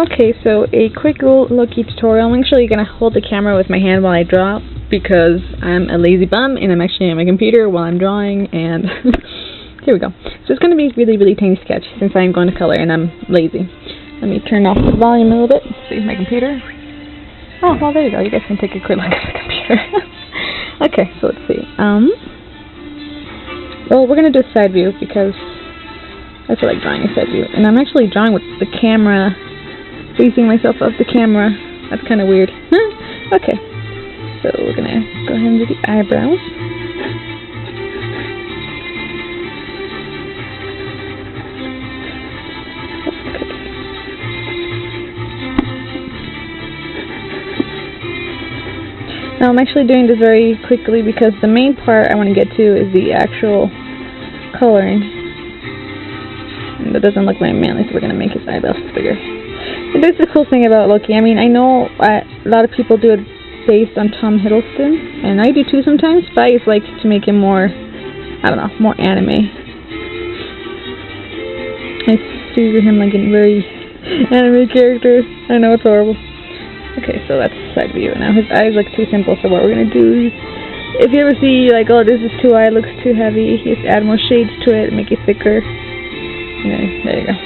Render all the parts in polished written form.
Okay, so a quick little Loki tutorial. I'm actually going to hold the camera with my hand while I draw because I'm a lazy bum and I'm actually on my computer while I'm drawing, and here we go. So it's going to be a really, really tiny sketch since I'm going to color and I'm lazy. Let me turn off the volume a little bit. See my computer. Oh, well, there you go. You guys can take a quick look at the computer. Okay, so let's see. Well, we're going to do a side view because I feel like drawing a side view. And I'm actually drawing with the camera, facing myself off the camera. That's kind of weird. Okay, so we're going to go ahead and do the eyebrows. Now I'm actually doing this very quickly because the main part I want to get to is the actual coloring. And that doesn't look very manly, so we're going to make his eyebrows bigger. And this is the cool thing about Loki. I mean, I know a lot of people do it based on Tom Hiddleston, and I do too sometimes, but I just like to make him more, I don't know, more anime. I see him like in very anime characters. I know, it's horrible. Okay, so that's side view. Now his eyes look too simple, so what we're going to do is, if you ever see, like, oh, this is too eye, looks too heavy, you just add more shades to it, make it thicker. And then, there you go.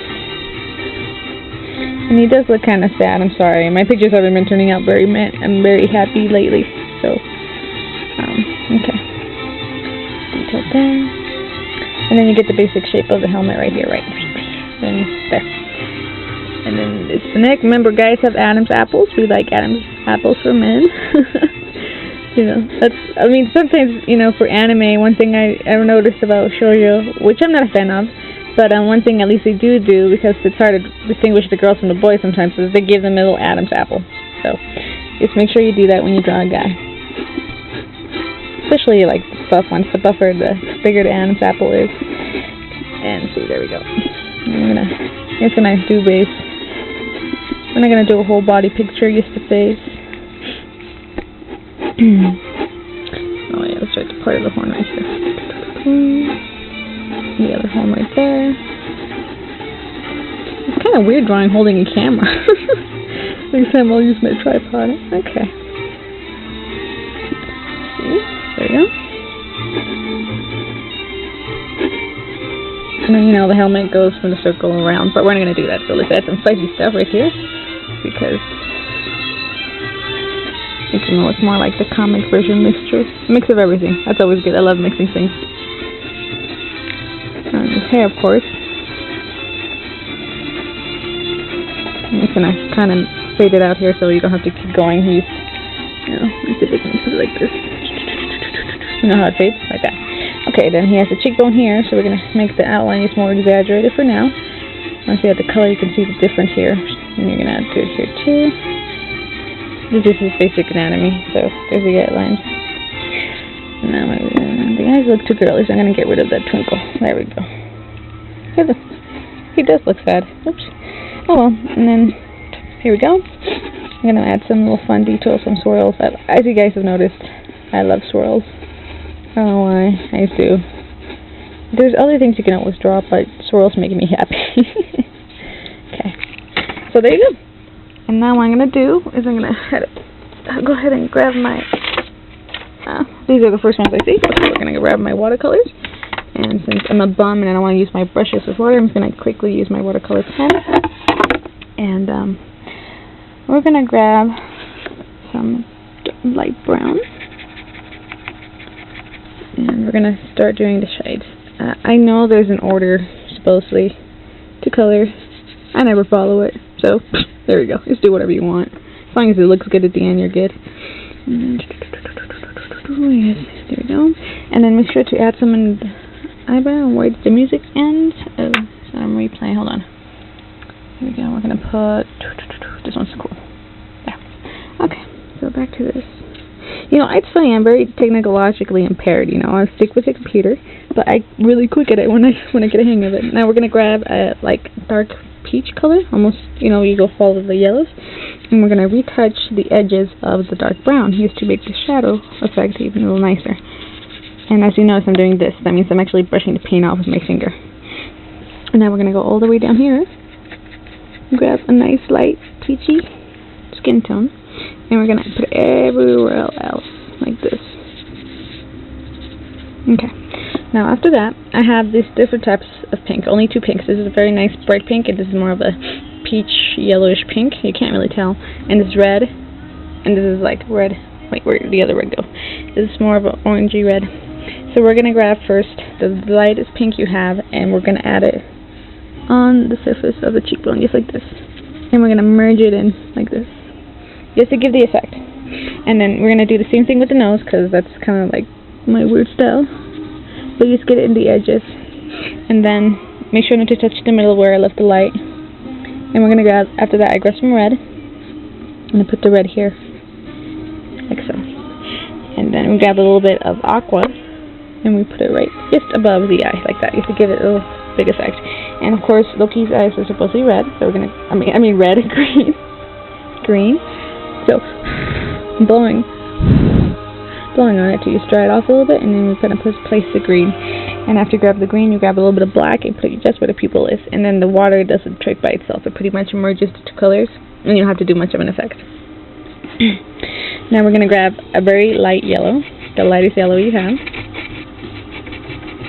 And he does look kind of sad, I'm sorry. My pictures haven't been turning out very happy lately, so, okay. Detail there. And then you get the basic shape of the helmet right here, right? And there. And then it's the neck. Remember, guys have Adam's apples. We like Adam's apples for men. You know, that's, I mean, sometimes, you know, for anime, one thing I've noticed about shoujo, which I'm not a fan of, but one thing at least they do, because it's hard to distinguish the girls from the boys sometimes, is they give them a little Adam's apple. So, just make sure you do that when you draw a guy. Especially, like, the buff ones. The buffer, the bigger the Adam's apple is. And see, there we go. I'm just gonna do base. We're not going to do a whole body picture, just the face. Oh yeah, let's start the part of the horn right here. The other horn right there. It's kind of weird drawing holding a camera. Next time I'll use my tripod. Okay. See? There you go. And then, you know, the helmet goes from the circle around, but we're not going to do that. So let's add some spicy stuff right here, because it can look more like the comic version mixture. Mix of everything. That's always good. I love mixing things. And his hair, of course. I'm just going to kind of fade it out here so you don't have to keep going. He's, you know, let's see if I can put it like this. You know how it fades? Like that. Okay, then he has a cheekbone here, so we're going to make the outline just more exaggerated for now. Once you add the color, you can see the difference here. And you're going to do it here too. This is basic anatomy, so there's the outline. Now the eyes look too girly, so I'm going to get rid of that twinkle. There we go. He does look sad. Oops. Oh well, and then here we go. I'm going to add some little fun details, some swirls. As you guys have noticed, I love swirls. I don't know why, I do. There's other things you can always draw, but swirls make me happy. Okay, so there you go. And now what I'm going to do is I'm going to go ahead and grab my, these are the first ones I see, so we're going to grab my watercolors. And since I'm a bum and I don't want to use my brushes with water, I'm just going to quickly use my watercolor pen. And we're going to grab some light brown. And we're going to start doing the shades. I know there's an order, supposedly, to color. I never follow it. So, there we go. Just do whatever you want. As long as it looks good at the end, you're good. Yes, there we go. And then make sure to add some in the eyebrow and wait the music ends. Oh, so I'm replaying. Hold on. Here we go. We're going to put... This one's cool. There. Okay, so back to this. You know, it's funny, I'm very technologically impaired, you know, I stick with the computer, but I'm really quick at it when I get a hang of it. Now we're going to grab a, like, dark peach color, almost, you know, you go follow the yellows, and we're going to retouch the edges of the dark brown here to make the shadow effect even a little nicer. And as you notice, I'm doing this. That means I'm actually brushing the paint off with my finger. And now we're going to go all the way down here. grab a nice light peachy skin tone, and we're going to put it everywhere else, like this. Okay. Now after that, I have these different types of pink, only 2 pinks. This is a very nice bright pink, and this is more of a peach yellowish pink. You can't really tell. And this red, and this is like red. Wait, where did the other red go? This is more of an orangey red. So we're going to grab first the lightest pink you have, and we're going to add it on the surface of the cheekbone, just like this. And we're going to merge it in like this, just to give the effect. And then we're going to do the same thing with the nose, because that's kind of like my weird style. So just get it in the edges, and then make sure not to touch the middle where I left the light. And we're going to grab, after that I grab some red, and I put the red here, like so. And then we grab a little bit of aqua, and we put it right just above the eye, like that, just to give it a little big effect. And of course, Loki's eyes are supposed to be red, so we're gonna, I mean red, green. So, I'm blowing on it to just dry it off a little bit, and then we're gonna place the green. And after you grab the green, you grab a little bit of black and put it just where the pupil is, and then the water does the trick by itself. It pretty much merges the 2 colors, and you don't have to do much of an effect. Now we're gonna grab a very light yellow, the lightest yellow you have.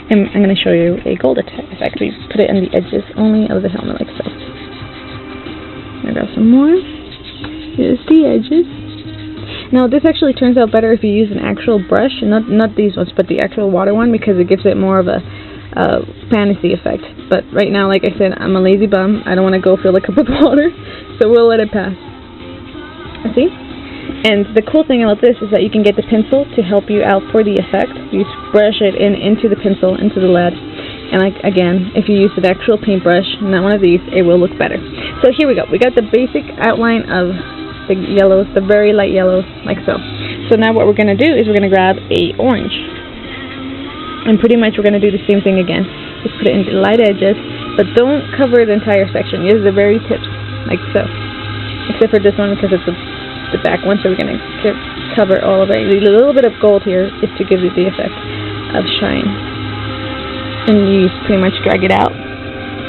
And I'm going to show you a gold effect. We put it on the edges only of the helmet, like so. I'm going to grab some more. Here's the edges. Now, this actually turns out better if you use an actual brush, not these ones, but the actual water one, because it gives it more of a fantasy effect. But right now, like I said, I'm a lazy bum. I don't want to go fill the cup with water, so we'll let it pass. See? And the cool thing about this is that you can get the pencil to help you out for the effect. You just brush it into the pencil, into the lead. And like again, if you use an actual paintbrush, not one of these, it will look better. So here we go. We got the basic outline of the yellows, the very light yellows, like so. So now what we're going to do is we're going to grab a orange. And pretty much we're going to do the same thing again. Just put it in the light edges, but don't cover the entire section. Use the very tips, like so. Except for this one, because it's the back one, so we're going to cover all of it. A little bit of gold here is to give it the effect of shine. And you pretty much drag it out.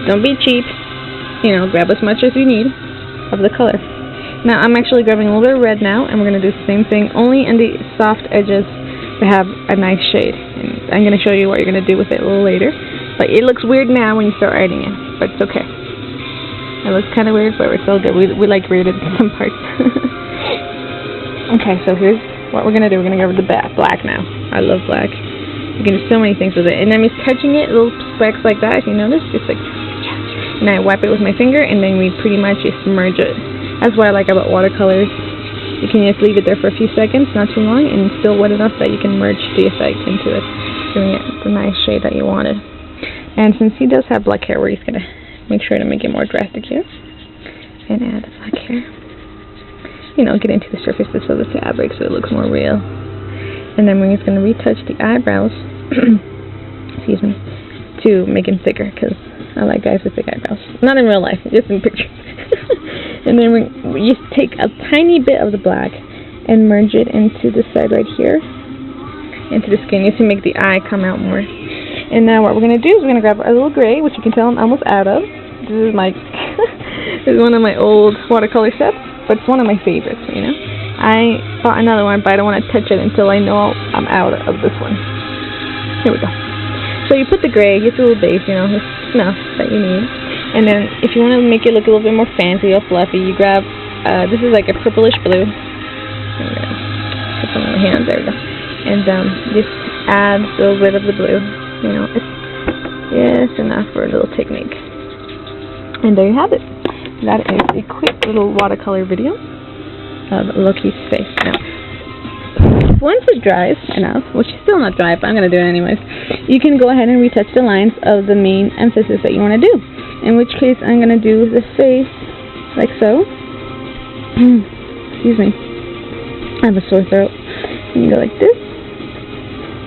Don't be cheap. You know, grab as much as you need of the color. Now I'm actually grabbing a little bit of red now, and we're going to do the same thing, only in the soft edges to have a nice shade. And I'm going to show you what you're going to do with it a little later. But it looks weird now when you start writing it, but it's okay. It looks kind of weird, but it's still good. We like weird in some parts. Okay, so here's what we're going to do. We're going to go over the black now. I love black. You can do so many things with it. And I'm just touching it, little specks like that, if you notice. Just like, and I wipe it with my finger, and then we pretty much just merge it. That's what I like about watercolors. You can just leave it there for a few seconds, not too long, and still wet enough that you can merge the effect into it, giving it the nice shade that you wanted. And since he does have black hair, we're just going to make sure to make it more drastic here. And add the black hair. You know, get into the surfaces of the fabric so it looks more real. And then we're just going to retouch the eyebrows, excuse me, to make them thicker, because I like guys with thick eyebrows. Not in real life, just in pictures. And then we just take a tiny bit of the black and merge it into the side right here, into the skin, just to make the eye come out more. And now what we're going to do is we're going to grab a little gray, which you can tell I'm almost out of. This is my, this is one of my old watercolor sets. But it's one of my favorites, you know. I bought another one, but I don't want to touch it until I know I'm out of this one. Here we go. So you put the gray, just a little base, you know, just enough that you need. And then if you want to make it look a little bit more fancy or fluffy, you grab, this is like a purplish blue. I'm going to put some on my hands, there we go. And just add a little bit of the blue, you know, it's just enough for a little technique. And there you have it. That is a quick little watercolor video of Loki's face. Now, once it dries enough, which is still not dry, but I'm going to do it anyways, you can go ahead and retouch the lines of the main emphasis that you want to do. In which case, I'm going to do the face like so. Excuse me. I have a sore throat. You can go like this.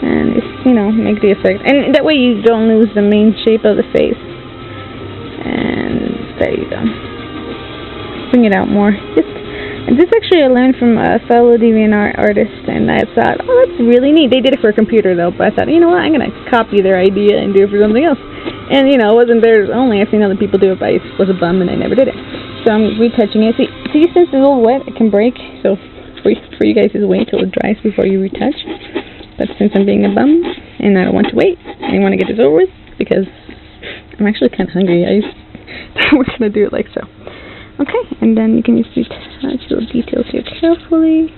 And just, you know, make the effect. And that way you don't lose the main shape of the face. And there you go. Bring it out more. And this actually I learned from a fellow DeviantArt artist, and I thought, oh, that's really neat. They did it for a computer though, but I thought, you know what, I'm gonna copy their idea and do it for something else. And you know, it wasn't theirs only. I've seen other people do it, but I was a bum and I never did it. so I'm retouching it. See, since it's a little wet, it can break. So for you guys, just wait till it dries before you retouch. But since I'm being a bum and I don't want to wait, I want to get this over with because I'm actually kind of hungry. We're gonna do it like so. Okay, and then you can just retouch little details here carefully,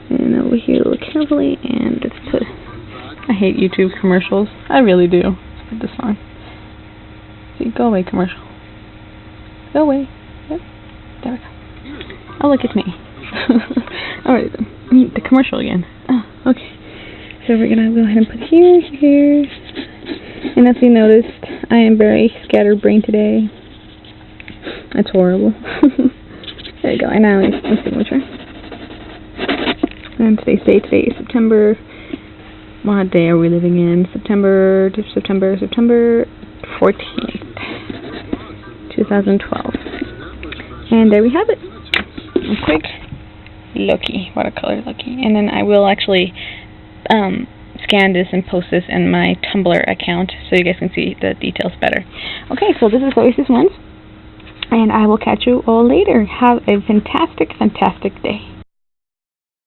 and over here a little carefully, and let's put. I hate YouTube commercials. I really do. Let's put this on. See, go away, commercial. Go away. Yep. There we go. Oh, look, it's me. Alright then. The commercial again. Oh, okay. So we're gonna go ahead and put here. And as you noticed, I am very scatterbrained today. That's horrible. There you go. And now it's my signature. And today's date. Today is September. What day are we living in? September 14th, 2012. And there we have it. A quick Loki, Watercolor Loki. And then I will actually scan this and post this in my Tumblr account so you guys can see the details better. Okay, so this is Oasis Ones, and I will catch you all later. Have a fantastic, fantastic day.